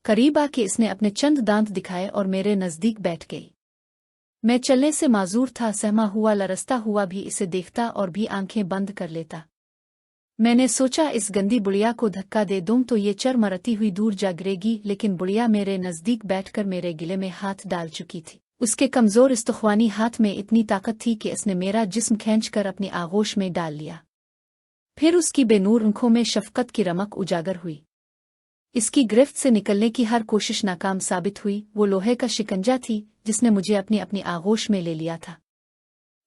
करीब आके इसने अपने चंद दांत दिखाए और मेरे नजदीक बैठ गई। मैं चलने से माजूर था, सहमा हुआ लरसता हुआ भी इसे देखता और भी आंखें बंद कर लेता। मैंने सोचा इस गंदी बुढ़िया को धक्का दे दूं तो ये चर मरती हुई दूर जा गिरेगी, लेकिन बुढ़िया मेरे नजदीक बैठकर मेरे गिले में हाथ डाल चुकी थी। उसके कमजोर इस्तख्वानी हाथ में इतनी ताकत थी कि इसने मेरा जिस्म खींचकर अपनी आगोश में डाल लिया। फिर उसकी बेनूर आंखों में शफकत की रमक उजागर हुई। इसकी गिरफ्त से निकलने की हर कोशिश नाकाम साबित हुई। वो लोहे का शिकंजा थी जिसने मुझे अपनी अपनी आगोश में ले लिया था।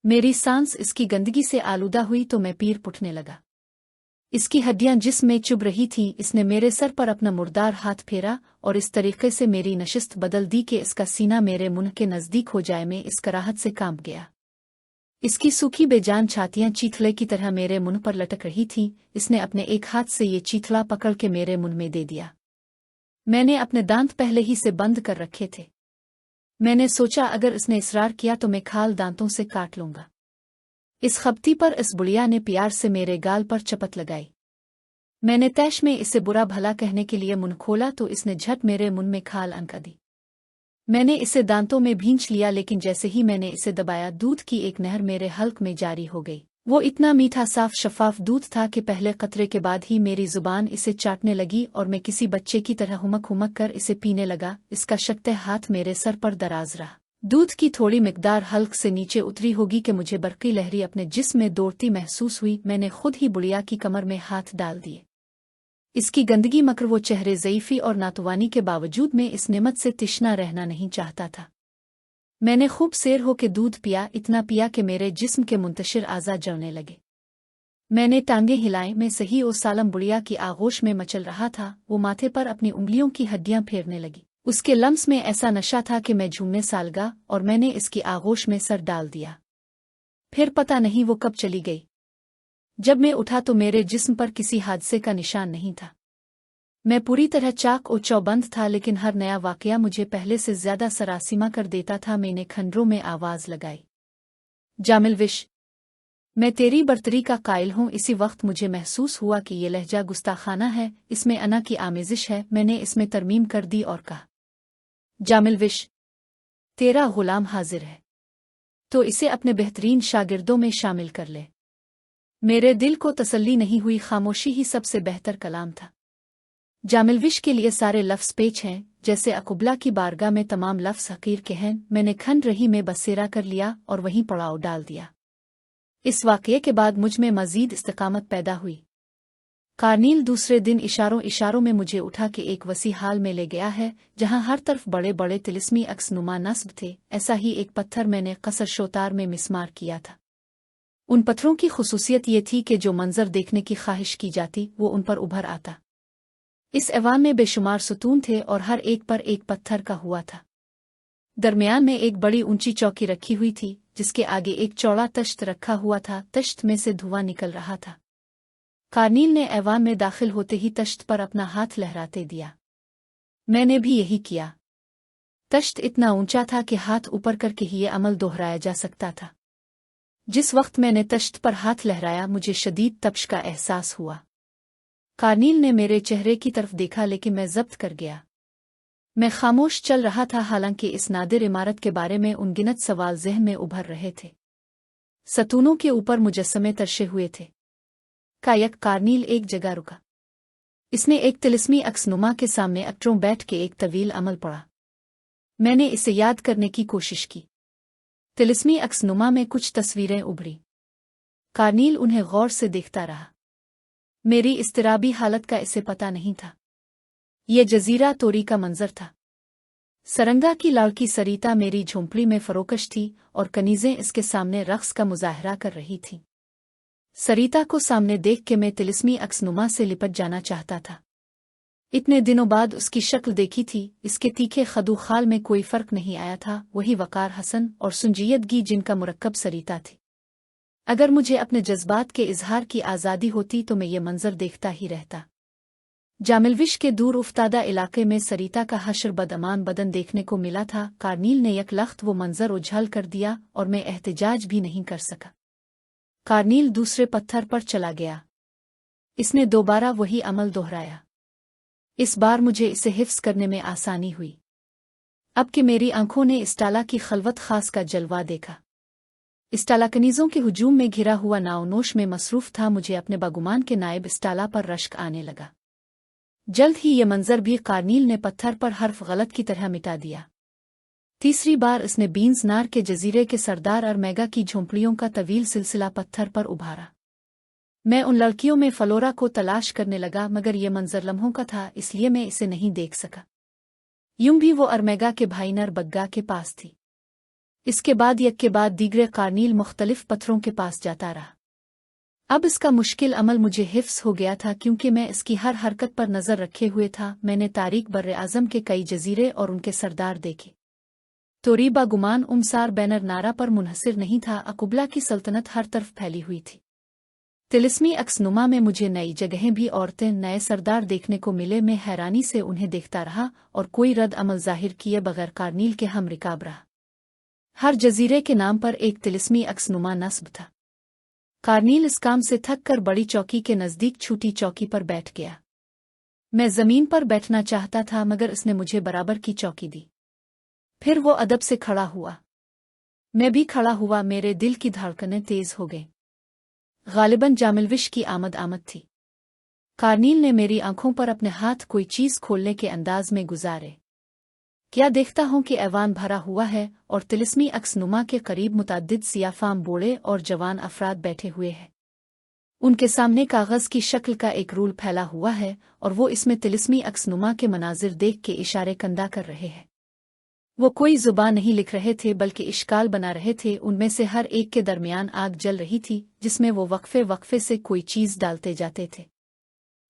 मेरी सांस इसकी गंदगी से आलूदा हुई तो मैं पीर पुटने लगा। इसकी हड्डियां जिस्म में चुभ रही थीं। इसने मेरे सर पर अपना मुर्दार हाथ फेरा और इस तरीके से मेरी नशिस्त बदल दी कि इसका सीना मेरे मुंह के नजदीक हो जाए। मैं इस कराहत से कांप गया। इसकी सूखी बेजान छातियां चीथड़े की तरह मेरे मुंह पर लटक रही थीं। इसने अपने एक हाथ से ये चीथड़ा पकड़ के मेरे मुंह में दे दिया। मैंने अपने दांत पहले ही से बंद कर रखे थे। मैंने सोचा अगर इसने इसरार किया तो मैं खाल दांतों से काट लूंगा। इस खपती पर इस बुढ़िया ने प्यार से मेरे गाल पर चपत लगाई। मैंने तैश में इसे बुरा भला कहने के लिए मुंह खोला तो इसने झट मेरे मुंह में खाल अनका दी। मैंने इसे दांतों में भींच लिया, लेकिन जैसे ही मैंने इसे दबाया दूध की एक नहर मेरे हल्क में जारी हो गई। वो इतना मीठा साफ शफाफ दूध था कि पहले कतरे के बाद ही मेरी जुबान इसे चाटने लगी और मैं किसी बच्चे की तरह हुमक हुमक कर इसे पीने लगा। इसका शक्ते हाथ मेरे सर पर दराज रहा। दूध की थोड़ी मिकदार हल्क से नीचे उतरी होगी कि मुझे बरकी लहरी अपने जिस्म में दौड़ती महसूस हुई। मैंने खुद ही बुढ़िया की कमर में हाथ डाल दिए। इसकी गंदगी मकर वो चेहरे ज़ईफ़ी और नातवानी के बावजूद में इस नेमत से तिश्ना रहना नहीं चाहता था। मैंने खूब सेर हो के दूध पिया, इतना पिया कि मेरे जिस्म के मुंतशिर आज़ा जलने लगे। मैंने टांगे हिलाई। मैं सही और सालम बुढ़िया की आगोश में मचल रहा था। वो माथे पर अपनी उंगलियों की हड्डियां फेरने लगी। उसके लम्स में ऐसा नशा था कि मैं झूमने सा लगा और मैंने इसकी आगोश में सर डाल दिया। फिर पता नहीं वो कब चली गई। जब मैं उठा तो मेरे जिस्म पर किसी हादसे का निशान नहीं था। मैं पूरी तरह चाक और चौबंद था, लेकिन हर नया वाकया मुझे पहले से ज्यादा सरासीमा कर देता था। मैंने खंडरों में आवाज लगाई, जामिल विश, मैं तेरी बर्तरी का कायल हूँ। इसी वक्त मुझे महसूस हुआ कि ये लहजा गुस्ताखाना है, इसमें अना की आमेजिश है। मैंने इसमें तरमीम कर दी और कहा, जामिल विश, तेरा गुलाम हाजिर है, तो इसे अपने बेहतरीन शागिर्दों में शामिल कर ले। मेरे दिल को तसल्ली नहीं हुई। खामोशी ही सबसे बेहतर कलाम था। जामिल विश के लिए सारे लफ्ज़ पेच हैं, जैसे अकुबला की बारगाह में तमाम लफ्ज़ हकीर के हैं। मैंने खंड रही में बसेरा कर लिया और वहीं पड़ाव डाल दिया। इस वाक़ये के बाद मुझ में मज़ीद इस्तिकामत पैदा हुई। कार्नील दूसरे दिन इशारों इशारों में मुझे उठा के एक वसी हाल में ले गया है, जहाँ हर तरफ बड़े बड़े तिलिस्मी अक्सनुमा नस्ब थे। ऐसा ही एक पत्थर मैंने कसर शोतार में मिस्मार किया था। उन पत्थरों की खुसूसियत ये थी कि जो मंजर देखने की ख्वाहिश की जाती वो उन पर उभर आता। इस ऐवान में बेशुमार सुतून थे और हर एक पर एक पत्थर का हुआ था। दरमियान में एक बड़ी ऊंची चौकी रखी हुई थी, जिसके आगे एक चौड़ा तश्त रखा हुआ था। तश्त में से धुआं निकल रहा था। कार्नील ने ऐवान में दाखिल होते ही तश्त पर अपना हाथ लहराते दिया। मैंने भी यही किया। तश्त इतना ऊंचा था कि हाथ ऊपर करके ही ये अमल दोहराया जा सकता था। जिस वक्त मैंने तश्त पर हाथ लहराया, मुझे शदीद तप्श का एहसास हुआ। कार्नील ने मेरे चेहरे की तरफ देखा, लेकिन मैं जब्त कर गया। मैं खामोश चल रहा था, हालांकि इस नादिर इमारत के बारे में उनगिनत सवाल ज़हन में उभर रहे थे। सतूनों के ऊपर मुजस्समे तरशे हुए थे। कायक कार्नील एक जगह रुका। इसने एक तिलिस्मी अक्सनुमा के सामने अक्टरों बैठ के एक तवील अमल पढ़ा। मैंने इसे याद करने की कोशिश की। तिलिस्मी अक्सनुमा में कुछ तस्वीरें उभरी। कार्नील उन्हें गौर से देखता रहा। मेरी इस्तिराबी हालत का इसे पता नहीं था। ये जजीरा तोरी का मंजर था। सरंगा की लाड़की सरिता मेरी झोंपड़ी में फरोकश थी और कनीजें इसके सामने रक्स का मुजाहरा कर रही थीं। सरिता को सामने देख के मैं तिलिस्मी अक्सनुमा से लिपट जाना चाहता था। इतने दिनों बाद उसकी शक्ल देखी थी। इसके तीखे खदू खाल में कोई फर्क नहीं आया था। वही वकार हसन और सुंजियदगी जिनका मुरक्कब सरिता थी। अगर मुझे अपने जज्बात के इजहार की आज़ादी होती तो मैं ये मंजर देखता ही रहता। जामिल विश के दूर उफ्तादा इलाके में सरिता का हशर बदअमान बदन देखने को मिला था। कार्नील ने यकलख्त वो मंजर उझल कर दिया और मैं एहतिजाज भी नहीं कर सका। कार्नील दूसरे पत्थर पर चला गया। इसने दोबारा वही अमल दोहराया। इस बार मुझे इसे हिफ्स करने में आसानी हुई। अब कि मेरी आंखों ने इस्टाला की खलवत खास का जलवा देखा। इस्टाला कनीजों के हुजूम में घिरा हुआ नावनोश में मसरूफ था। मुझे अपने बागुमान के नायब इस्टाला पर रश्क आने लगा। जल्द ही ये मंजर भी कार्नील ने पत्थर पर हर्फ गलत की तरह मिटा दिया। तीसरी बार इसने बीन्स नार के जजीरे के सरदार अरमेगा की झोंपड़ियों का तवील सिलसिला पत्थर पर उभारा। मैं उन लड़कियों में फलोरा को तलाश करने लगा, मगर ये मंजर लम्हों का था, इसलिए मैं इसे नहीं देख सका। यूं भी वो अरमेगा के भाई नर बग्गा के पास थी। इसके बाद यक के बाद दीगरे कार्नील मुख्तलिफ पत्थरों के पास जाता रहा। अब इसका मुश्किल अमल मुझे हिफ्स हो गया था, क्योंकि मैं इसकी हर हरकत पर नजर रखे हुए था। मैंने तारीख बर्रे आज़म के कई जजीरे और उनके सरदार देखे। तोरीबा गुमान उमसार बैनर नारा पर मुनहसिर नहीं था। अकुबला की सल्तनत हर तरफ फैली हुई थी। तिलिस्मी अक्सनुमा में मुझे नई जगहें भी औरतें नए सरदार देखने को मिले। मैं हैरानी से उन्हें देखता रहा और कोई रद्द अमल जाहिर किए बगैर कार्नील के हम रिकाब रहा। हर जजीरे के नाम पर एक तिलिस्मी अक्सनुमा नस्ब था। कार्नील इस काम से थक कर बड़ी चौकी के नज़दीक छूटी चौकी पर बैठ गया। मैं जमीन पर बैठना चाहता था, मगर इसने मुझे बराबर की चौकी दी। फिर वो अदब से खड़ा हुआ। मैं भी खड़ा हुआ। मेरे दिल की धड़कनें तेज हो गईं। गालिबन जामिलविश की आमद थी। कार्नील ने मेरी आंखों पर अपने हाथ कोई चीज खोलने के अंदाज में गुजारे। क्या देखता हूं कि ऐवान भरा हुआ है और तिलिस्मी अक्सनुमा के करीब मुतअद्दिद सियाफाम बूढ़े और जवान अफराद बैठे हुए हैं। उनके सामने कागज की शक्ल का एक रूल फैला हुआ है और वो इसमें तिलिस्मी अक्सनुमा के मनाजिर देख के इशारे कंदा कर रहे हैं। वो कोई जुबान नहीं लिख रहे थे, बल्कि इश्काल बना रहे थे। उनमें से हर एक के दरमियान आग जल रही थी, जिसमें वो वक्फे वक्फे से कोई चीज डालते जाते थे।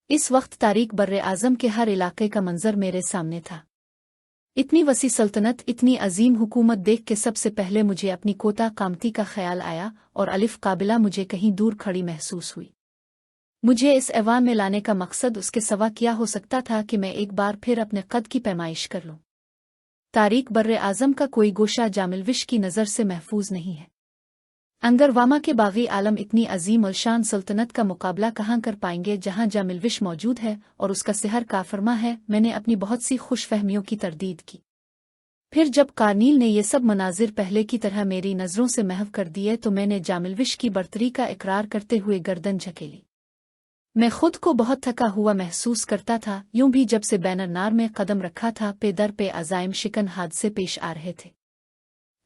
इस वक्त तारीख बर्रे आज़म के हर इलाके का मंजर मेरे सामने था। इतनी वसी सल्तनत, इतनी अजीम हुकूमत देख के सबसे पहले मुझे अपनी कोता कामती का ख्याल आया और अलिफ काबिला मुझे कहीं दूर खड़ी महसूस हुई। मुझे इस ऐवान में लाने का मकसद उसके सिवा क्या हो सकता था कि मैं एक बार फिर अपने कद की पैमाइश कर लूं। तारीख बर्रे आज़म का कोई गोशा जामिलविश की नज़र से महफूज नहीं है। अंगरवामा के बागी आलम इतनी अजीम अलशान सल्तनत का मुकाबला कहाँ कर पाएंगे जहाँ जामिलविश मौजूद है और उसका सिहर काफरमा है। मैंने अपनी बहुत सी खुशफहमियों की तरदीद की। फिर जब कार्नील ने ये सब मनाजिर पहले की तरह मेरी नज़रों से महव कर दिए, तो मैंने जामिलविश की बर्तरी का इकरार करते हुए गर्दन झकेली। मैं खुद को बहुत थका हुआ महसूस करता था। यूं भी जब से बैनर नार में कदम रखा था, पे दर पे अजाइम शिकन हादसे पेश आ रहे थे।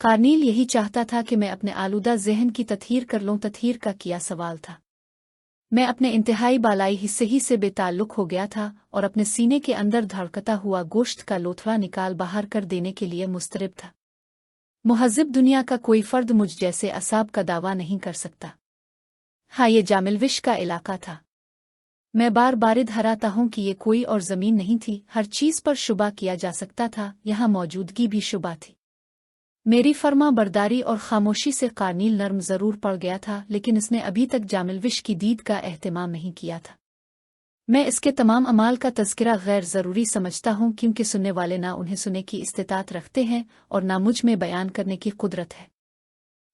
कार्नील यही चाहता था कि मैं अपने आलूदा जहन की तत्हीर कर लूं। तत्हीर का किया सवाल था। मैं अपने इंतहाई बालाई हिस्से ही से बेताल्लुक हो गया था और अपने सीने के अंदर धड़कता हुआ गोश्त का लोथड़ा निकाल बाहर कर देने के लिए मुस्तरिब था। मुहज़्ज़िब दुनिया का कोई फर्द मुझ जैसे असाब का दावा नहीं कर सकता। हाँ, ये जामिलविश का इलाका था। मैं बार बार धराता हूं कि ये कोई और जमीन नहीं थी। हर चीज पर शुबा किया जा सकता था, यहाँ मौजूदगी भी शुबा थी। मेरी फर्मा बरदारी और खामोशी से कार्नील नर्म जरूर पड़ गया था, लेकिन इसने अभी तक जामिलविश की दीद का एहतमाम नहीं किया था। मैं इसके तमाम अमाल का तज़किरा गैर ज़रूरी समझता हूँ, क्योंकि सुनने वाले ना उन्हें सुनने की इस्तिताअत रखते हैं और ना मुझ में बयान करने की कुदरत है।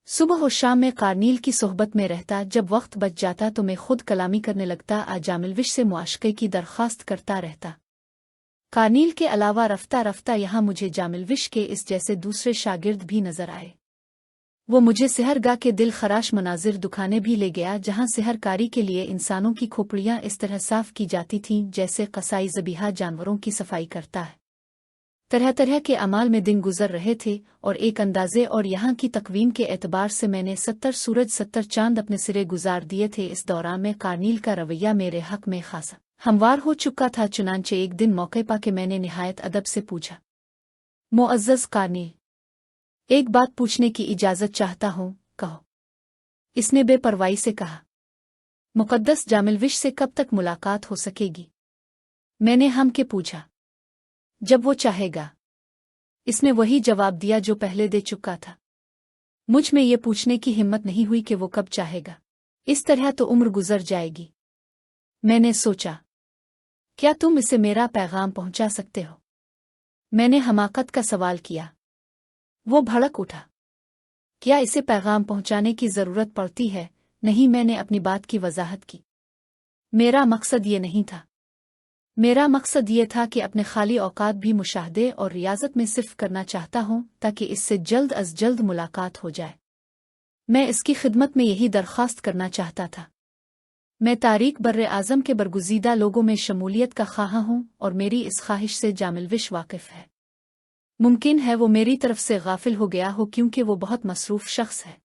सुबह और शाम में कार्नील की सोहबत में रहता। जब वक्त बच जाता तो मैं खुद कलामी करने लगता, जामिलविश से मुआशके की दरख्वास्त करता रहता। कार्नील के अलावा रफ्ता रफ्ता यहाँ मुझे जामिलविश के इस जैसे दूसरे शागिर्द भी नजर आए। वो मुझे सेहरगाह के दिल खराश मनाजिर दुखाने भी ले गया, जहाँ सेहरकारी के लिए इंसानों की खोपड़ियाँ इस तरह साफ की जाती थीं जैसे कसाई ज़बीहा जानवरों की सफाई करता है। तरह तरह के अमाल में दिन गुजर रहे थे और एक अंदाजे और यहाँ की तकवीम के एतबार से मैंने 70 सूरज 70 चांद अपने सिरे गुजार दिए थे। इस दौरान में कार्नील का रवैया मेरे हक में खासा हमवार हो चुका था। चुनांचे एक दिन मौके पा के मैंने निहायत अदब से पूछा, मुअज़्ज़ज़ कार्नील, एक बात पूछने की इजाज़त चाहता हूँ, कहो। इसने बेपरवाही से कहा। मुक़द्दस जामिलविश से कब तक मुलाकात हो सकेगी? मैंने हम के पूछा। जब वो चाहेगा। इसने वही जवाब दिया जो पहले दे चुका था। मुझ में ये पूछने की हिम्मत नहीं हुई कि वो कब चाहेगा। इस तरह तो उम्र गुजर जाएगी। मैंने सोचा, क्या तुम इसे मेरा पैगाम पहुंचा सकते हो? मैंने हमाकत का सवाल किया। वो भड़क उठा। क्या इसे पैगाम पहुंचाने की जरूरत पड़ती है? नहीं, मैंने अपनी बात की वजाहत की। मेरा मकसद ये नहीं था। मेरा मकसद ये था कि अपने खाली औकात भी मुशाहदे और रियाजत में सिर्फ करना चाहता हूँ ताकि इससे जल्द अज जल्द मुलाकात हो जाए। मैं इसकी खिदमत में यही दरख्वास्त करना चाहता था। मैं तारीख बर्रे आज़म के बरगुज़ीदा लोगों में शमूलियत का ख्वाह हूँ और मेरी इस ख्वाहिश से जामिलविश वाकिफ़ है। मुमकिन है वो मेरी तरफ से गाफिल हो गया हो क्योंकि वो बहुत मसरूफ़ शख्स है।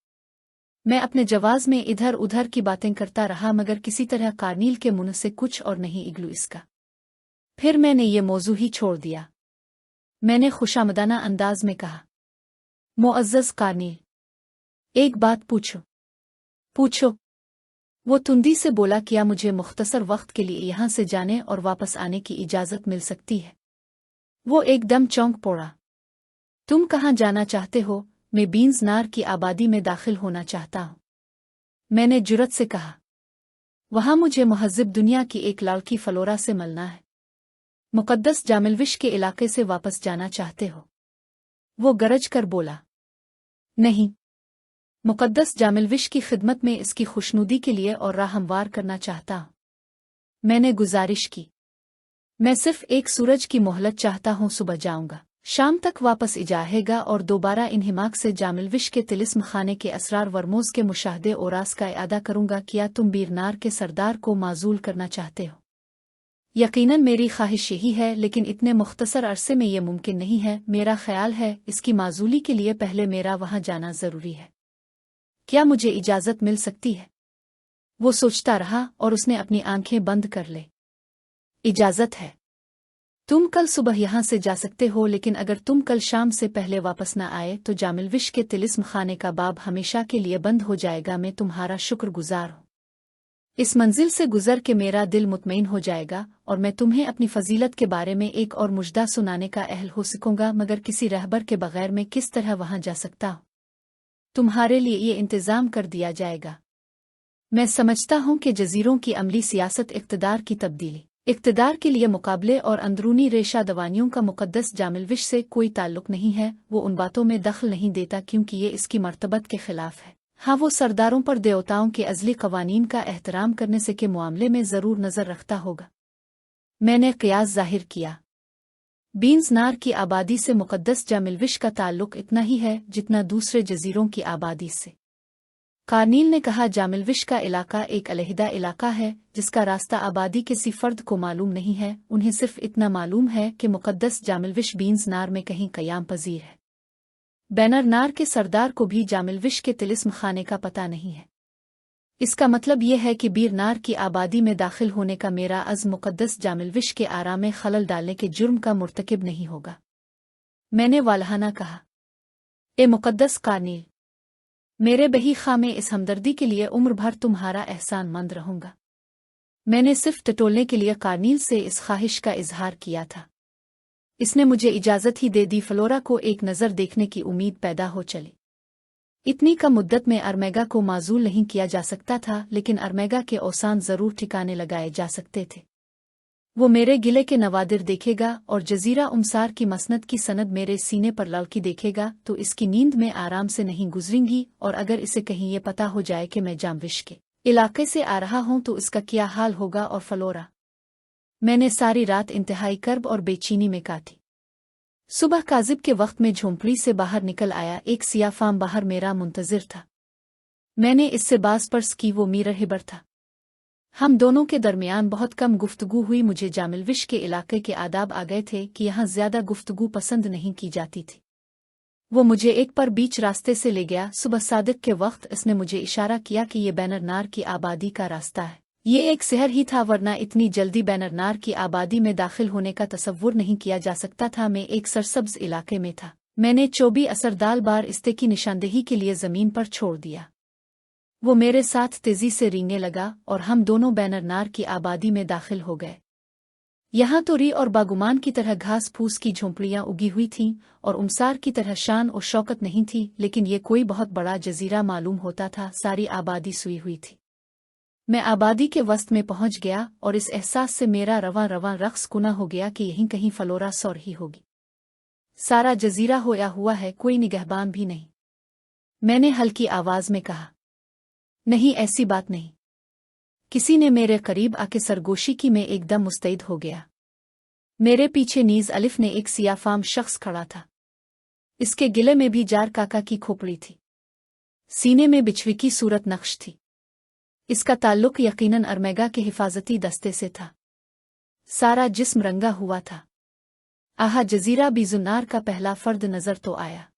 मैं अपने जवाज़ में इधर उधर की बातें करता रहा मगर किसी तरह कार्नील के मुंह से कुछ और नहीं इगलू इसका। फिर मैंने ये मौजू ही छोड़ दिया। मैंने खुशामदाना अंदाज में कहा, मुअज़्ज़ज़ कार्नील, एक बात पूछो। पूछो। वो तुंदी से बोला, क्या मुझे मुख्तसर वक्त के लिए यहाँ से जाने और वापस आने की इजाज़त मिल सकती है? वो एकदम चौंक पड़ा। तुम कहाँ जाना चाहते हो? मैं बीन्स नार की आबादी में दाखिल होना चाहता हूँ। मैंने जुर्रत से कहा, वहाँ मुझे महज़िब दुनिया की एक लड़की फलोरा से मिलना है। मुक़द्दस जामिलविश के इलाके से वापस जाना चाहते हो? वो गरज कर बोला, नहीं। मुक़द्दस जामिलविश की खिदमत में इसकी खुशनुदी के लिए और राह हमवार करना चाहता हूँ। मैंने गुजारिश की, मैं सिर्फ एक सूरज की मोहलत चाहता हूँ, सुबह जाऊंगा, शाम तक वापस जाएगा और दोबारा इन हिमाक से जामिलविश के तिलिस्म खाने के असरार वरमोज के मुशाहदे और रास का इआदा करूंगा। क्या तुम बीरनार के सरदार को माजूल करना चाहते हो? यकीनन मेरी ख्वाहिश यही है, लेकिन इतने मुख्तसर अरसे में यह मुमकिन नहीं है। मेरा ख्याल है इसकी माजूली के लिए पहले मेरा वहां जाना जरूरी है। क्या मुझे इजाज़त मिल सकती है? वो सोचता रहा और उसने अपनी आंखें बंद कर ले। इजाज़त है। तुम कल सुबह यहाँ से जा सकते हो, लेकिन अगर तुम कल शाम से पहले वापस न आए तो जामिलविश के तिलिस्म खाने का बाब हमेशा के लिए बंद हो जाएगा। मैं तुम्हारा शुक्रगुजार हूँ। इस मंजिल से गुजर के मेरा दिल मुतमईन हो जाएगा और मैं तुम्हें अपनी फजीलत के बारे में एक और मुजदा सुनाने का अहल हो सकूंगा, मगर किसी रहबर के बगैर मैं किस तरह वहां जा सकता हूँ? तुम्हारे लिए ये इंतज़ाम कर दिया जाएगा। मैं समझता हूँ कि जजीरों की अमली सियासत इक़्तिदार की तब्दीली, इक़्तिदार के लिए मुकाबले और अंदरूनी रेशा दवानियों का मुक़द्दस जामिलविश से कोई ताल्लुक नहीं है। वो उन बातों में दखल नहीं देता क्योंकि ये इसकी मर्तबत के खिलाफ है। हाँ, वो सरदारों पर देवताओं के अज़ली कवानीन का एहतराम करने से के मामले में ज़रूर नज़र रखता होगा। मैंने क़ियास ज़ाहिर किया, बीन्स नार की आबादी से मुक़द्दस जामिलविश का ताल्लुक इतना ही है जितना दूसरे जजीरों की आबादी से। कार्नील ने कहा, जामिलविश का इलाका एक अलहदा इलाका है जिसका रास्ता आबादी किसी फ़र्द को मालूम नहीं है। उन्हें सिर्फ इतना मालूम है कि मुक़द्दस जामिलविश बीन्स नार में कहीं क़याम पजीर है। बैनर नार के सरदार को भी जामिलविश के तिलिस्म खाने का पता नहीं है। इसका मतलब यह है कि बीर नार की आबादी में दाखिल होने का मेरा अज़्म मुक़द्दस जामिलविश के आराम में खलल डालने के जुर्म का मुर्तकिब नहीं होगा। मैंने वालहाना कहा, ए मुक़द्दस कार्नील, मेरे बही खां में इस हमदर्दी के लिए उम्र भर तुम्हारा एहसान मंद रहूंगा। मैंने सिर्फ टटोलने के लिए कार्नील से इस ख्वाहिश का इजहार किया था। इसने मुझे इजाज़त ही दे दी। फ्लोरा को एक नज़र देखने की उम्मीद पैदा हो चली। इतनी कम मुद्दत में अरमेगा को माजूल नहीं किया जा सकता था, लेकिन अरमेगा के औसान ज़रूर ठिकाने लगाए जा सकते थे। वो मेरे गिले के नवादिर देखेगा और जजीरा उमसार की मसनद की सनद मेरे सीने पर लड़की देखेगा तो इसकी नींद में आराम से नहीं गुजरेंगी। और अगर इसे कहीं ये पता हो जाए कि मैं जामिलविश के इलाके से आ रहा हूं तो इसका क्या हाल होगा? और फ्लोरा, मैंने सारी रात इंतहाई कर्ब और बेचैनी में काटी। सुबह काजिब के वक्त में झोंपड़ी से बाहर निकल आया। एक सियाफाम बाहर मेरा मुंतजिर था। मैंने इससे बाज पर्स की। वो मीर हिबर था। हम दोनों के दरमियान बहुत कम गुफ्तगू हुई। मुझे जामिलविश के इलाके के आदाब आ गए थे कि यहाँ ज्यादा गुफ्तगू पसंद नहीं की जाती थी। वो मुझे एक पर बीच रास्ते से ले गया। सुबह सादिक के वक्त इसने मुझे इशारा किया कि ये बैनर नार की आबादी का रास्ता है। ये एक शहर ही था, वरना इतनी जल्दी बैनर नार की आबादी में दाखिल होने का तसव्वुर नहीं किया जा सकता था। मैं एक सरसब्ज इलाके में था। मैंने 24 असरदार बार इस्ते की निशानदेही के लिए जमीन पर छोड़ दिया। वो मेरे साथ तेजी से रींगने लगा और हम दोनों बैनर नार की आबादी में दाखिल हो गए। यहाँ तो री और बागुमान की तरह घास फूस की झोंपड़ियाँ उगी हुई थीं और उमसार की तरह शान और शौकत नहीं थी, लेकिन ये कोई बहुत बड़ा जजीरा मालूम होता था। सारी आबादी सुई हुई थी। मैं आबादी के वस्त में पहुंच गया और इस एहसास से मेरा रवां रवां रक्स गुना हो गया कि यहीं कहीं फ्लोरा सो रही होगी। सारा जजीरा होया हुआ है, कोई निगहबान भी नहीं। मैंने हल्की आवाज में कहा, नहीं, ऐसी बात नहीं। किसी ने मेरे करीब आके सरगोशी की। मैं एकदम मुस्तैद हो गया। मेरे पीछे नीज अलिफ ने एक सियाफाम शख्स खड़ा था। इसके गिले में भी जार काका की खोपड़ी थी। सीने में बिछवी की सूरत नक्श थी। इसका ताल्लुक यकीनन अरमेगा के हिफाजती दस्ते से था। सारा जिस्म रंगा हुआ था। आहा, जजीरा बीजुन्नार का पहला फर्द नजर तो आया।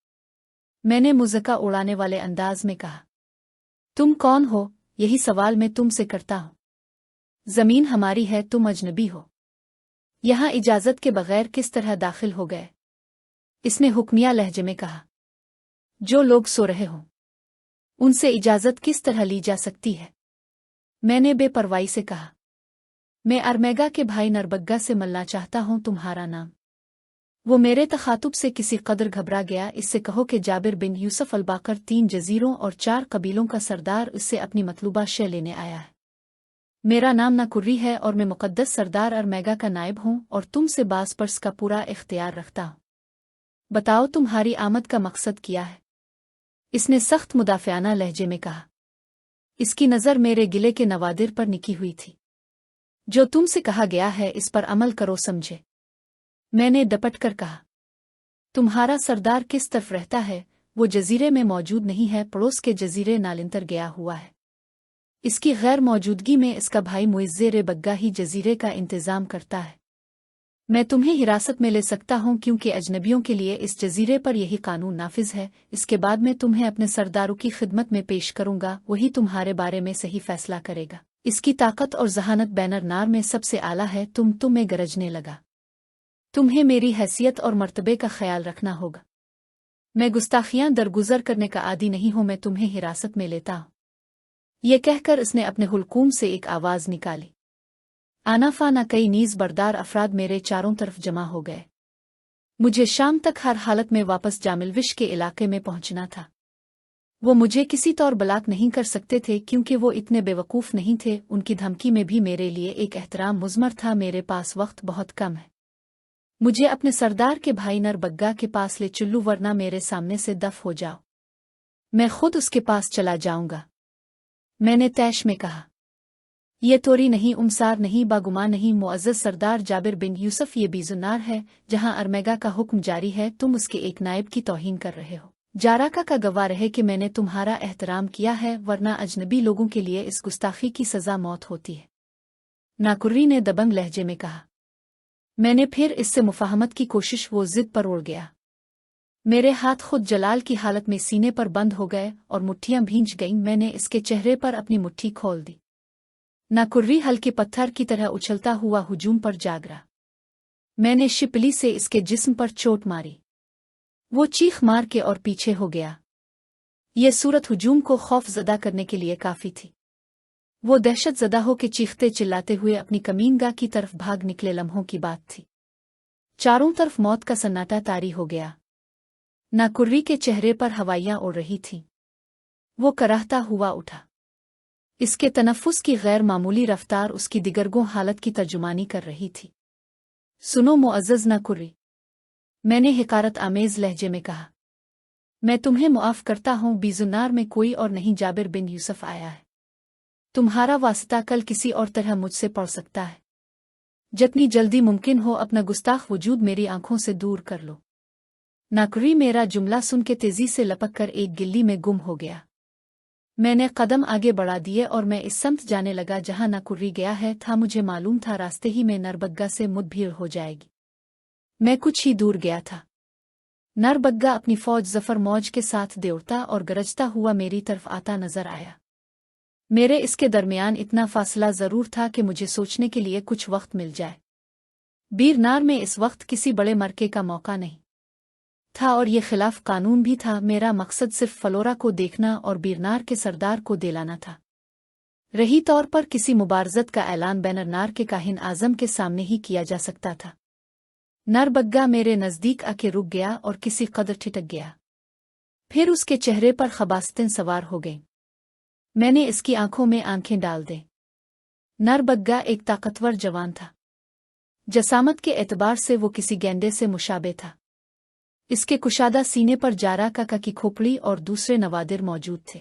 मैंने मुज़क्का उड़ाने वाले अंदाज में कहा, तुम कौन हो? यही सवाल मैं तुमसे करता हूं। जमीन हमारी है, तुम अजनबी हो। यहां इजाजत के बगैर किस तरह दाखिल हो गए? इसने हुक्मिया लहजे में कहा। जो लोग सो रहे हों उनसे इजाजत किस तरह ली जा सकती है? मैंने बेपरवाही से कहा, मैं अरमेगा के भाई नरबग्गा से मिलना चाहता हूं। तुम्हारा नाम? वो मेरे तखातुब से किसी कदर घबरा गया। इससे कहो कि जाबिर बिन यूसुफ अलबाकर 3 जजीरों और 4 कबीलों का सरदार उससे अपनी मतलूबा शय लेने आया है। मेरा नाम नाकुर्री है और मैं मुकद्दस सरदार अरमेगा का नायब हूं और तुमसे बास पर्स का पूरा इख्तियार रखता हूं। बताओ, तुम्हारी आमद का मकसद क्या है? इसने सख्त मुदाफ़ियाना लहजे में कहा। इसकी नज़र मेरे गिले के नवादिर पर निकी हुई थी। जो तुमसे कहा गया है इस पर अमल करो, समझे? मैंने डपट कर कहा, तुम्हारा सरदार किस तरफ रहता है? वो जजीरे में मौजूद नहीं है, पड़ोस के जजीरे नालिंतर गया हुआ है। इसकी गैर मौजूदगी में इसका भाई मुइज़्ज़े बग्गा ही जजीरे का इंतज़ाम करता है। मैं तुम्हें हिरासत में ले सकता हूं क्योंकि अजनबियों के लिए इस जजीरे पर यही कानून नाफिज है। इसके बाद मैं तुम्हें अपने सरदारों की खिदमत में पेश करूंगा, वही तुम्हारे बारे में सही फैसला करेगा। इसकी ताकत और जहानत बैनर नार में सबसे आला है। तुम में गरजने लगा। तुम्हें मेरी हैसियत और मर्तबे का ख्याल रखना होगा। मैं गुस्ताखियां दरगुजर करने का आदी नहीं हूं। मैं तुम्हें हिरासत में लेता हूं। ये कहकर इसने अपने हुलकूम से एक आवाज निकाली। आनाफाना कई नीज बरदार अफराद मेरे चारों तरफ जमा हो गए। मुझे शाम तक हर हालत में वापस जामिलविश के इलाके में पहुंचना था। वो मुझे किसी तौर बलाक नहीं कर सकते थे क्योंकि वो इतने बेवकूफ़ नहीं थे। उनकी धमकी में भी मेरे लिए एक एहतराम मुज़मर था। मेरे पास वक्त बहुत कम है। मुझे अपने सरदार के भाई नरबग्गा के पास ले चुल्लू, वरना मेरे सामने से दफ हो जाओ। मैं खुद उसके पास चला जाऊंगा। मैंने तैश में कहा, ये तोरी नहीं, उमसार नहीं, बागुमा नहीं, मुअज़्ज़ज़ सरदार जाबिर बिन यूसुफ, ये बीजुन्नार है। जहां अरमेगा का हुक्म जारी है तुम उसके एक नायब की तौहीन कर रहे हो। जाराका का गवाह रहे कि मैंने तुम्हारा एहतराम किया है, वरना अजनबी लोगों के लिए इस गुस्ताखी की सज़ा मौत होती है। नाकुर्री ने दबंग लहजे में कहा। मैंने फिर इससे मुफाहमत की कोशिश, वो जिद पर उड़ गया। मेरे हाथ खुद जलाल की हालत में सीने पर बंद हो गए और मुट्ठियां भींच गईं। मैंने इसके चेहरे पर अपनी मुट्ठी खोल दी। नाकुर्री हल्के पत्थर की तरह उछलता हुआ हुजूम पर जागरा। मैंने शिपली से इसके जिस्म पर चोट मारी। वो चीख मार के और पीछे हो गया। ये सूरत हुजूम को खौफजदा करने के लिए काफी थी। वो दहशत ज़दा हो के चीखते चिल्लाते हुए अपनी कमीनगाह की तरफ भाग निकले। लम्हों की बात थी। चारों तरफ मौत का सन्नाटा तारी हो गया। नाकुर्री के चेहरे पर हवाइयां उड़ रही थीं। वो कराहता हुआ उठा। इसके तनफ्फुस की गैर मामूली रफ्तार उसकी दिगरगों हालत की तर्जुमानी कर रही थी। सुनो मुअज़्ज़ज़ नाकुर्री, मैंने हिकारत आमेज लहजे में कहा, मैं तुम्हें मुआफ़ करता हूं। बीजुन्नार में कोई और नहीं, जाबिर बिन यूसुफ आया है। तुम्हारा वास्ता कल किसी और तरह मुझसे पड़ सकता है। जितनी जल्दी मुमकिन हो अपना गुस्ताख वजूद मेरी आंखों से दूर कर लो। नाकुर्री मेरा जुमला सुन के तेजी से लपक कर एक गिल्ली में गुम हो गया। मैंने कदम आगे बढ़ा दिए और मैं इस समत जाने लगा जहां नाकुर्री गया है था। मुझे मालूम था रास्ते ही में नरबग्गा से मुठभेड़ हो जाएगी। मैं कुछ ही दूर गया था। नरबग्गा अपनी फौज जफर मौज के साथ दौड़ता और गरजता हुआ मेरी तरफ आता नजर आया। मेरे इसके दरमियान इतना फासला जरूर था कि मुझे सोचने के लिए कुछ वक्त मिल जाए। बीरनार में इस वक्त किसी बड़े मरके का मौका नहीं था और ये खिलाफ कानून भी था। मेरा मकसद सिर्फ फलोरा को देखना और बीरनार के सरदार को दिलाना था। रही तौर पर किसी मुबारजत का ऐलान बैनरनार के काहिन आजम के सामने ही किया जा सकता था। नरबग्गा मेरे नज़दीक आके रुक गया और किसी कदर ठिठक गया। फिर उसके चेहरे पर खबासतें सवार हो गईं। मैंने इसकी आंखों में आंखें डाल दें। नरबग्गा एक ताकतवर जवान था। जसामत के एतबार से वो किसी गेंडे से मुशाबे था। इसके कुशादा सीने पर जारा काका की खोपड़ी और दूसरे नवादिर मौजूद थे।